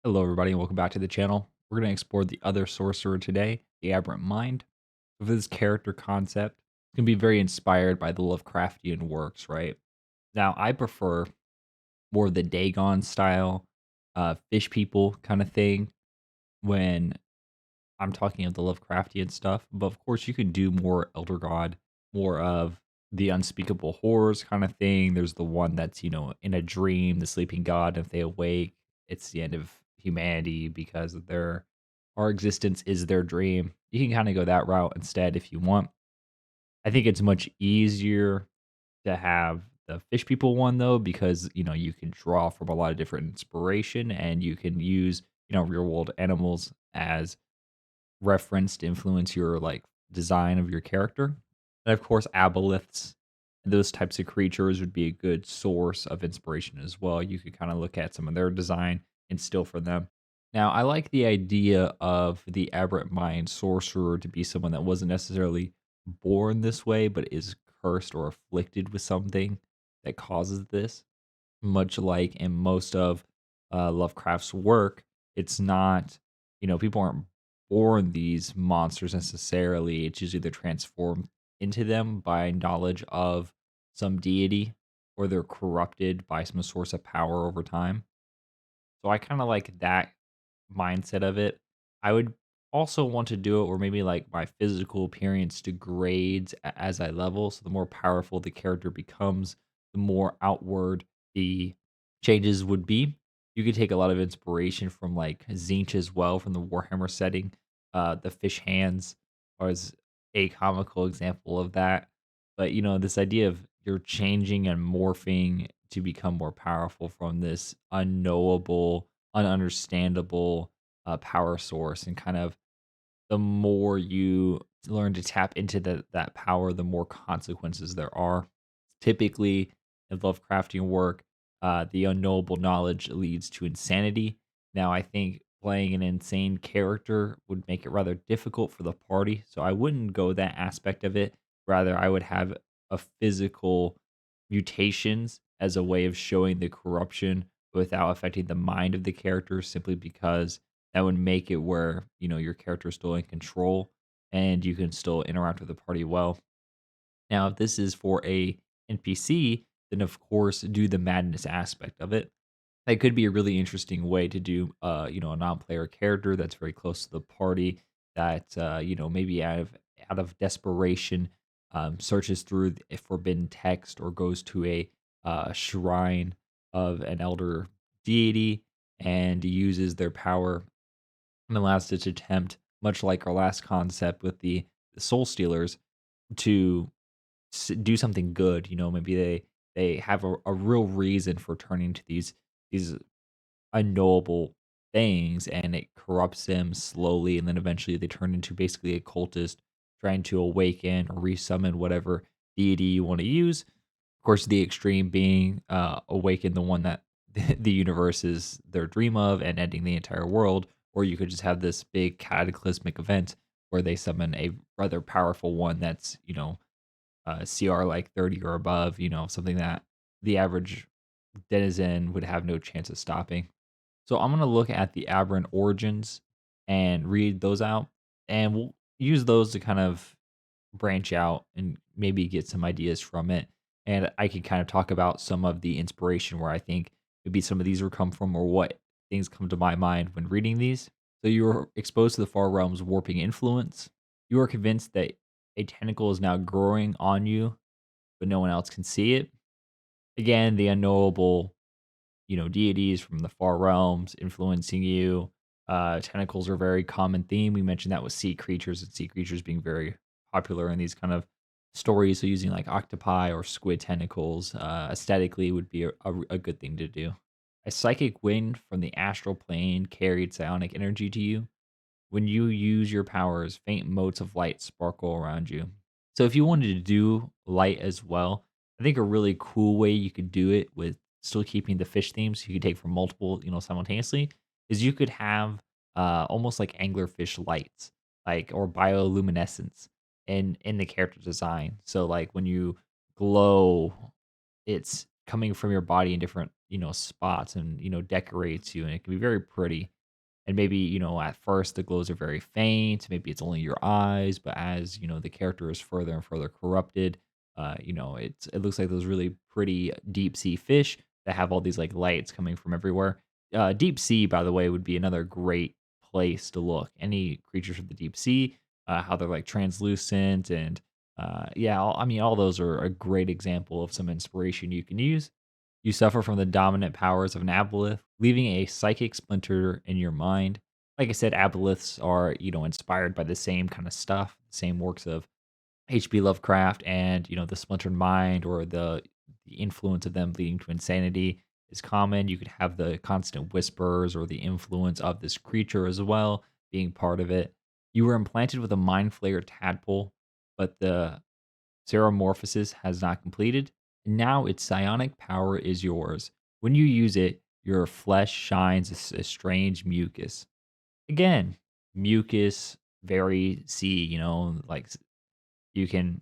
Hello, everybody, and welcome back to the channel. We're going to explore the other sorcerer today, the Aberrant Mind. For this character concept, it's going to be very inspired by the Lovecraftian works, right? Now, I prefer more of the Dagon style, fish people kind of thing when I'm talking of the Lovecraftian stuff. But of course, you can do more Elder God, more of the unspeakable horrors kind of thing. There's the one that's, in a dream, the sleeping god. If they awake, it's the end of humanity because of our existence is their dream. You can kind of go that route instead if you want. I think it's much easier to have the fish people one though, because you can draw from a lot of different inspiration and you can use, real world animals as reference to influence your like design of your character. And of course, aboleths, those types of creatures would be a good source of inspiration as well. You could kind of look at some of their design and steal from them. Now, I like the idea of the aberrant mind sorcerer to be someone that wasn't necessarily born this way, but is cursed or afflicted with something that causes this. Much like in most of Lovecraft's work, it's not, people aren't born these monsters necessarily. It's usually they're transformed into them by knowledge of some deity or they're corrupted by some source of power over time. So I kind of like that mindset of it. I would also want to do it where maybe like my physical appearance degrades as I level. So the more powerful the character becomes, the more outward the changes would be. You could take a lot of inspiration from like Zinch as well from the Warhammer setting. The fish hands was a comical example of that. But this idea of you're changing and morphing to become more powerful from this unknowable, ununderstandable power source, and kind of the more you learn to tap into that power, the more consequences there are. Typically, in Lovecraftian work, the unknowable knowledge leads to insanity. Now, I think playing an insane character would make it rather difficult for the party, so I wouldn't go that aspect of it. Rather, I would have a physical mutations as a way of showing the corruption without affecting the mind of the character, simply because that would make it where your character is still in control and you can still interact with the party well. Now, if this is for a NPC, then of course do the madness aspect of it. That could be a really interesting way to do, a non-player character that's very close to the party that, maybe out of desperation, searches through forbidden text or goes to a shrine of an elder deity and uses their power in the last ditch attempt, much like our last concept with the soul stealers, to do something good. Maybe they have a real reason for turning to these unknowable things, and it corrupts them slowly, and then eventually they turn into basically a cultist trying to awaken or resummon whatever deity you want to use. Of course, the extreme being awaken the one that the universe is their dream of and ending the entire world, or you could just have this big cataclysmic event where they summon a rather powerful one that's CR like 30 or above, something that the average denizen would have no chance of stopping. So I'm gonna look at the aberrant origins and read those out, and we'll use those to kind of branch out and maybe get some ideas from it. And I can kind of talk about some of the inspiration where I think maybe some of these will come from, or what things come to my mind when reading these. So you're exposed to the far realm's warping influence. You are convinced that a tentacle is now growing on you, but no one else can see it. Again, the unknowable, deities from the far realms influencing you. Tentacles are a very common theme. We mentioned that with sea creatures, and sea creatures being very popular in these kind of stories. So using like octopi or squid tentacles aesthetically would be a good thing to do. A psychic wind from the astral plane carried psionic energy to you. When you use your powers, faint motes of light sparkle around you. So if you wanted to do light as well, I think a really cool way you could do it with still keeping the fish themes you could take from multiple, simultaneously, is you could have almost like anglerfish lights, like, or bioluminescence in the character design. So like when you glow, it's coming from your body in different, spots and, decorates you, and it can be very pretty. And maybe, at first the glows are very faint, maybe it's only your eyes, but as, the character is further and further corrupted, it looks like those really pretty deep sea fish that have all these like lights coming from everywhere. Deep sea, by the way, would be another great place to look. Any creatures of the deep sea, how they're like translucent and yeah, I mean, all those are a great example of some inspiration you can use. You suffer from the dominant powers of an aboleth, leaving a psychic splinter in your mind. Like I said, aboleths are, inspired by the same kind of stuff, same works of H.P. Lovecraft, and the splintered mind or the influence of them leading to insanity is common. You could have the constant whispers or the influence of this creature as well being part of it. You were implanted with a mind flayer tadpole, but the Ceromorphosis has not completed, and now its psionic power is yours. When you use it, your flesh shines a strange mucus. Again, mucus, very sea, like you can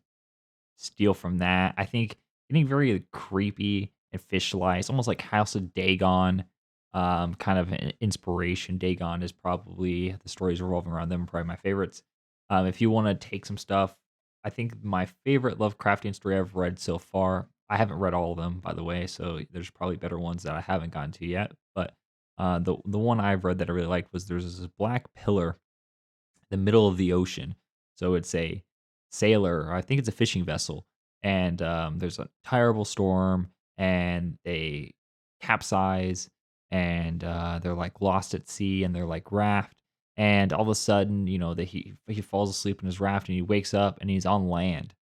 steal from that. I think getting very creepy and fish-like. It's almost like House of Dagon, kind of an inspiration. Dagon is probably the stories revolving around them, probably my favorites. If you want to take some stuff, I think my favorite Lovecraftian story I've read so far. I haven't read all of them, by the way, so there's probably better ones that I haven't gotten to yet. But the one I've read that I really liked was there's this black pillar the middle of the ocean. So it's a sailor, or I think it's a fishing vessel, and there's a terrible storm, and they capsize, and they're like lost at sea, and they're like raft, and all of a sudden, that he falls asleep in his raft, and he wakes up, and he's on land,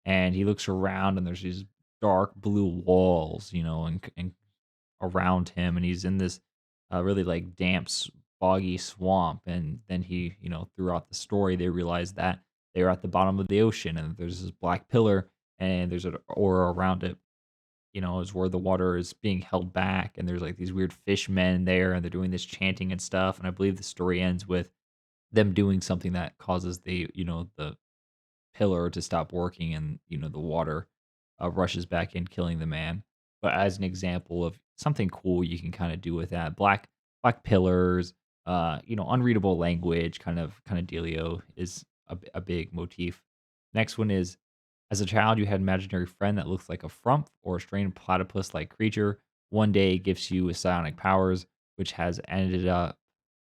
and he looks around, and there's these dark blue walls, and around him, and he's in this really like damp, boggy swamp. And then throughout the story, they realize that they're at the bottom of the ocean, and there's this black pillar, and there's an aura around it. Is where the water is being held back, and there's like these weird fishmen there, and they're doing this chanting and stuff. And I believe the story ends with them doing something that causes the pillar to stop working, and the water rushes back in, killing the man. But as an example of something cool you can kind of do with that, black pillars, unreadable language, kind of dealio is a big motif. Next one is, as a child you had an imaginary friend that looks like a frump or a strange platypus like creature. One day it gives you psionic powers, which has ended up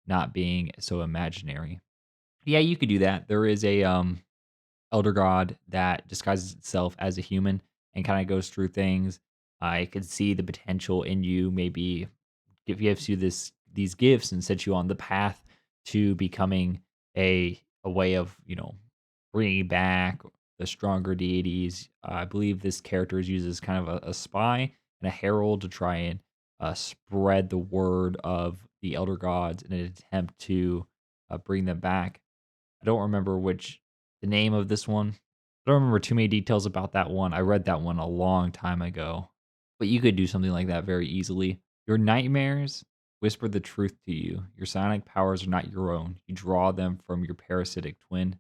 not being so imaginary. Yeah, you could do that. There is a elder god that disguises itself as a human and kind of goes through things. I could see the potential in you. Maybe gives you these gifts and sets you on the path to becoming a way of bringing back the stronger deities. I believe this character is used as kind of a spy and a herald to try and spread the word of the elder gods in an attempt to bring them back. I don't remember the name of this one. I don't remember too many details about that one. I read that one a long time ago. But you could do something like that very easily. Your nightmares whisper the truth to you. Your psionic powers are not your own. You draw them from your parasitic twin.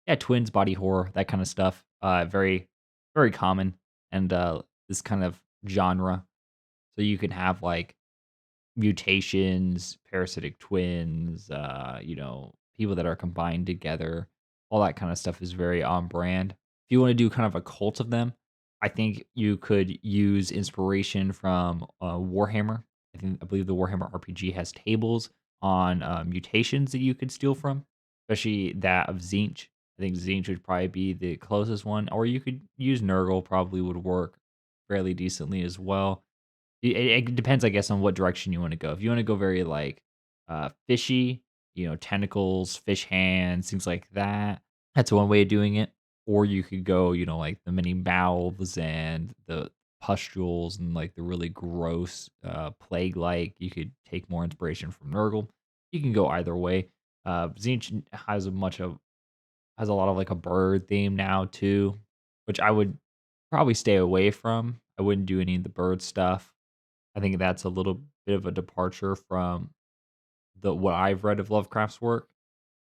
Yeah, twins, body horror, that kind of stuff. Very, very common. And this kind of genre. So you can have like mutations, parasitic twins, people that are combined together. All that kind of stuff is very on brand. If you want to do kind of a cult of them, I think you could use inspiration from Warhammer. I believe the Warhammer RPG has tables on mutations that you could steal from, especially that of Zinch. I think Zinch would probably be the closest one, or you could use Nurgle. Probably would work fairly decently as well. It depends, I guess, on what direction you wanna go. If you wanna go very, like, fishy, tentacles, fish hands, things like that, that's one way of doing it. Or you could go, like, the many mouths and the pustules and, like, the really gross, plague-like. You could take more inspiration from Nurgle. You can go either way. Tzeentch has a lot of, like, a bird theme now too, which I would probably stay away from. I wouldn't do any of the bird stuff. I think that's a little bit of a departure from the what I've read of Lovecraft's work,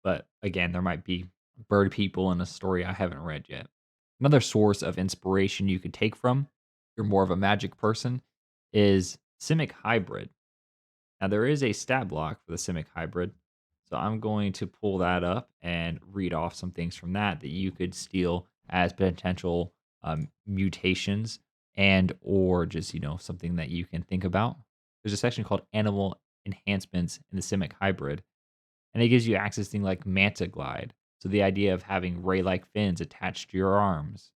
but again, there might be bird people in a story I haven't read yet. Another source of inspiration you could take from you're more of a magic person, is Simic Hybrid. Now there is a stat block for the Simic Hybrid, so I'm going to pull that up and read off some things from that that you could steal as potential mutations and or just something that you can think about. There's a section called Animal Enhancements in the Simic Hybrid, and it gives you access to things like Manta Glide. So the idea of having ray-like fins attached to your arms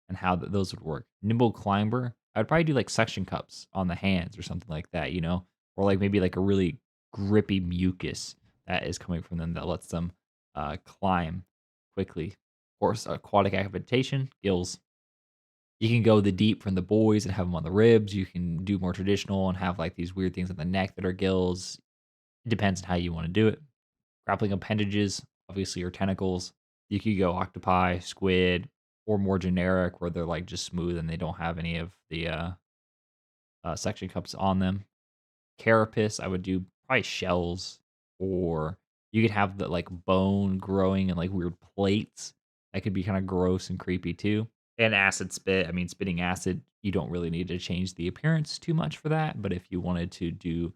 and how those would work. Nimble climber, I'd probably do like suction cups on the hands or something like that, or like maybe like a really grippy mucus that is coming from them that lets them climb quickly. Of course, aquatic habitation, gills. You can go the deep from the boys and have them on the ribs. You can do more traditional and have like these weird things on the neck that are gills. It depends on how you want to do it. Grappling appendages, obviously, your tentacles. You could go octopi, squid, or more generic where they're like just smooth and they don't have any of the suction cups on them. Carapace, I would do probably shells, or you could have the like bone growing and like weird plates. That could be kind of gross and creepy too. And acid spit, I mean, spitting acid, you don't really need to change the appearance too much for that. But if you wanted to do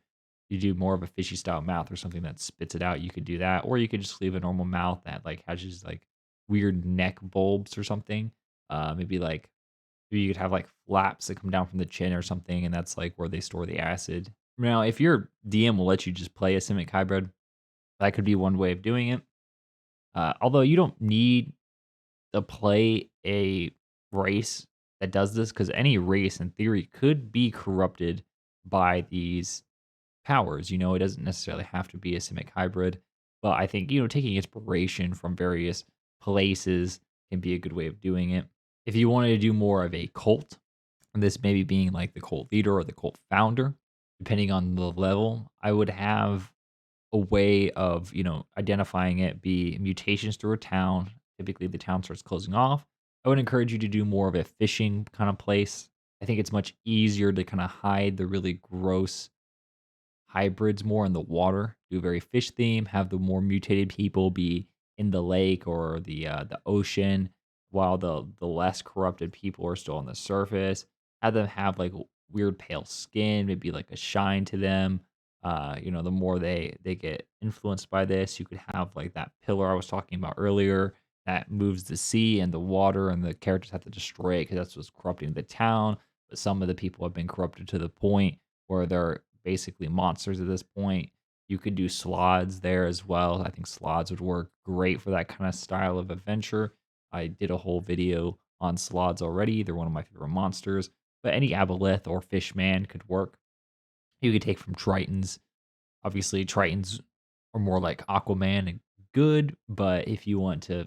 more of a fishy style mouth or something that spits it out, you could do that. Or you could just leave a normal mouth that like has just like weird neck bulbs or something. Maybe like maybe you could have like flaps that come down from the chin or something, and that's like where they store the acid. Now, if your DM will let you just play a Simic hybrid, that could be one way of doing it. Although you don't need to play a race that does this, because any race in theory could be corrupted by these powers. It doesn't necessarily have to be a Simic hybrid, but I think, taking inspiration from various places can be a good way of doing it. If you wanted to do more of a cult, and this maybe being like the cult leader or the cult founder, depending on the level, I would have a way of, identifying it be mutations through a town. Typically, the town starts closing off. I would encourage you to do more of a fishing kind of place. I think it's much easier to kind of hide the really gross hybrids more in the water, do a very fish theme, have the more mutated people be in the lake or the ocean, while the less corrupted people are still on the surface. Have them have like weird pale skin, maybe like a shine to them. The more they get influenced by this, you could have like that pillar I was talking about earlier that moves the sea and the water, and the characters have to destroy it because that's what's corrupting the town. But some of the people have been corrupted to the point where they're basically monsters at this point. You could do slods there as well. I think slods would work great for that kind of style of adventure. I did a whole video on slods already. They're one of my favorite monsters. But any aboleth or fishman could work. You could take from Tritons. Obviously, Tritons are more like Aquaman and good, but if you want to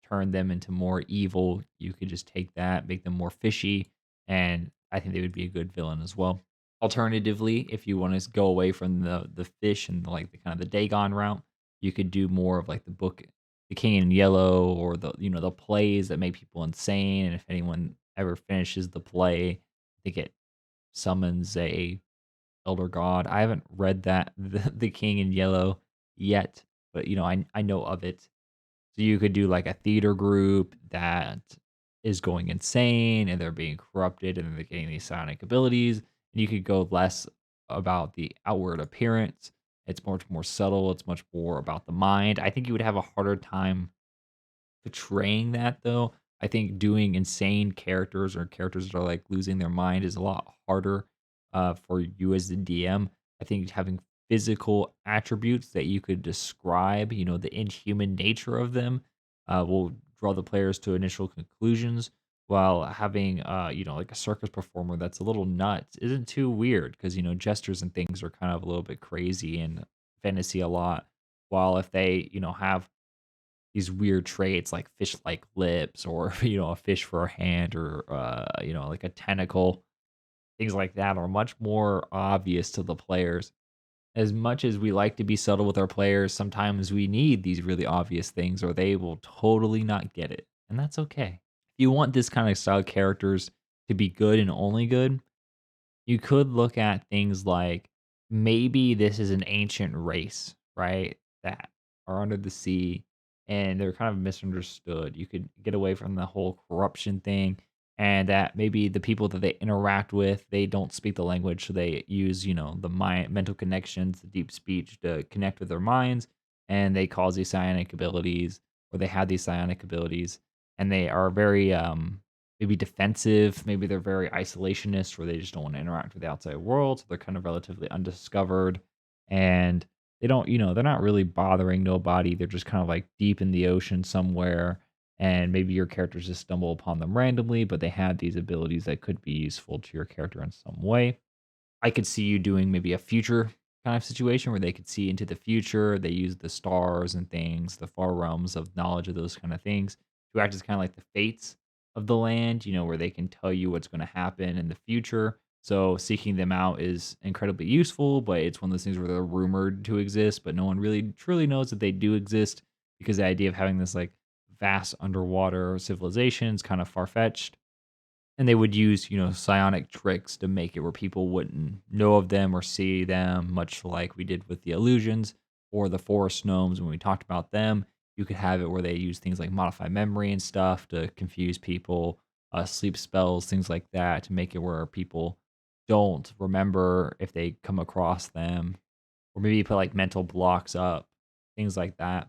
turn them into more evil, you could just take that, make them more fishy, and I think they would be a good villain as well. Alternatively, if you want to go away from the fish and like the kind of the Dagon route, you could do more of like the book, The King in Yellow, or the plays that make people insane. And if anyone ever finishes the play, I think it summons a elder god. I haven't read that the King in Yellow yet, but I know of it. So you could do like a theater group that is going insane and they're being corrupted and they're getting these psionic abilities. And you could go less about the outward appearance. It's much more subtle. It's much more about the mind. I think you would have a harder time portraying that though. I think doing insane characters or characters that are like losing their mind is a lot harder for you as the DM. I think having physical attributes that you could describe, the inhuman nature of them, will draw the players to initial conclusions. While having, like a circus performer that's a little nuts isn't too weird because gestures and things are kind of a little bit crazy and fantasy a lot. While if they, have these weird traits like fish-like lips or, a fish for a hand or, like a tentacle. Things like that are much more obvious to the players. As much as we like to be subtle with our players, sometimes we need these really obvious things or they will totally not get it. And that's okay. If you want this kind of style characters to be good and only good, you could look at things like maybe this is an ancient race, right? That are under the sea and they're kind of misunderstood. You could get away from the whole corruption thing and that maybe the people that they interact with, they don't speak the language, so they use, the mind mental connections, the deep speech to connect with their minds, and they cause these psionic abilities, or they have these psionic abilities, and they are very, maybe defensive, maybe they're very isolationist, where they just don't wanna interact with the outside world, so they're kind of relatively undiscovered, and they don't they're not really bothering nobody, they're just kind of, like, deep in the ocean somewhere, and maybe your characters just stumble upon them randomly, but they have these abilities that could be useful to your character in some way. I could see you doing maybe a future kind of situation where they could see into the future. They use the stars and things, the far realms of knowledge of those kind of things to act as kind of like the fates of the land, where they can tell you what's going to happen in the future. So seeking them out is incredibly useful, but it's one of those things where they're rumored to exist, but no one really truly knows that they do exist because the idea of having this like vast underwater civilization is kind of far fetched, and they would use, psionic tricks to make it where people wouldn't know of them or see them, much like we did with the illusions or the forest gnomes when we talked about them. You could have it where they use things like modify memory and stuff to confuse people, sleep spells, things like that, to make it where people don't remember if they come across them, or maybe put like mental blocks up, things like that.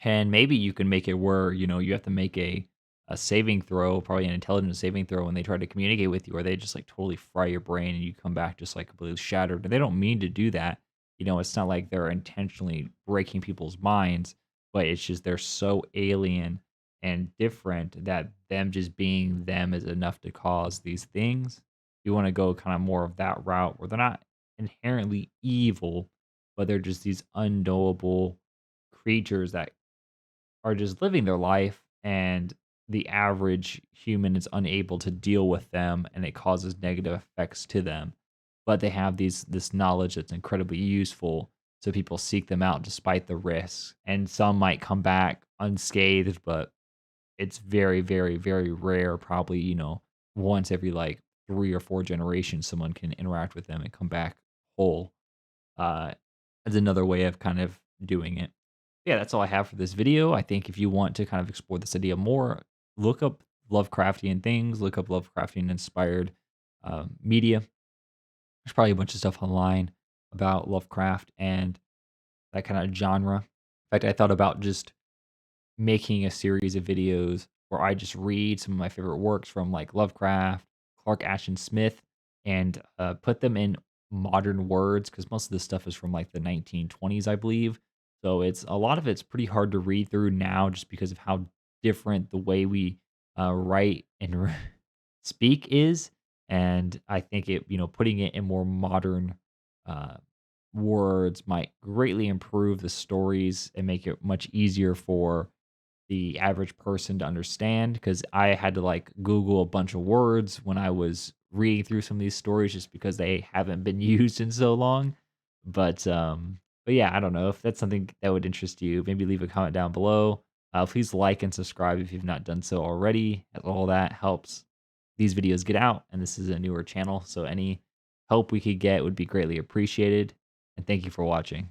And maybe you can make it where, you have to make a saving throw, probably an intelligence saving throw when they try to communicate with you, or they just like totally fry your brain and you come back just like completely shattered. And they don't mean to do that. It's not like they're intentionally breaking people's minds, but it's just they're so alien and different that them just being them is enough to cause these things. You want to go kind of more of that route where they're not inherently evil, but they're just these unknowable creatures that are just living their life, and the average human is unable to deal with them, and it causes negative effects to them. But they have this knowledge that's incredibly useful, so people seek them out despite the risks. And some might come back unscathed, but it's very, very, very rare. Probably, once every like 3 or 4 generations, someone can interact with them and come back whole. Uh, as another way of kind of doing it. Yeah, that's all I have for this video. I think if you want to kind of explore this idea more, look up Lovecraftian things, look up Lovecraftian inspired media. There's probably a bunch of stuff online about Lovecraft and that kind of genre. In fact, I thought about just making a series of videos where I just read some of my favorite works from like Lovecraft, Clark Ashton Smith, and put them in modern words because most of this stuff is from like the 1920s, I believe. So it's a lot of it's pretty hard to read through now just because of how different the way we write and speak is. And I think putting it in more modern uh, words might greatly improve the stories and make it much easier for the average person to understand, because I had to like Google a bunch of words when I was reading through some of these stories just because they haven't been used in so long. But yeah, I don't know if that's something that would interest you. Maybe leave a comment down below. Please like and subscribe if you've not done so already. All that helps these videos get out, and this is a newer channel, so any help we could get would be greatly appreciated. And thank you for watching.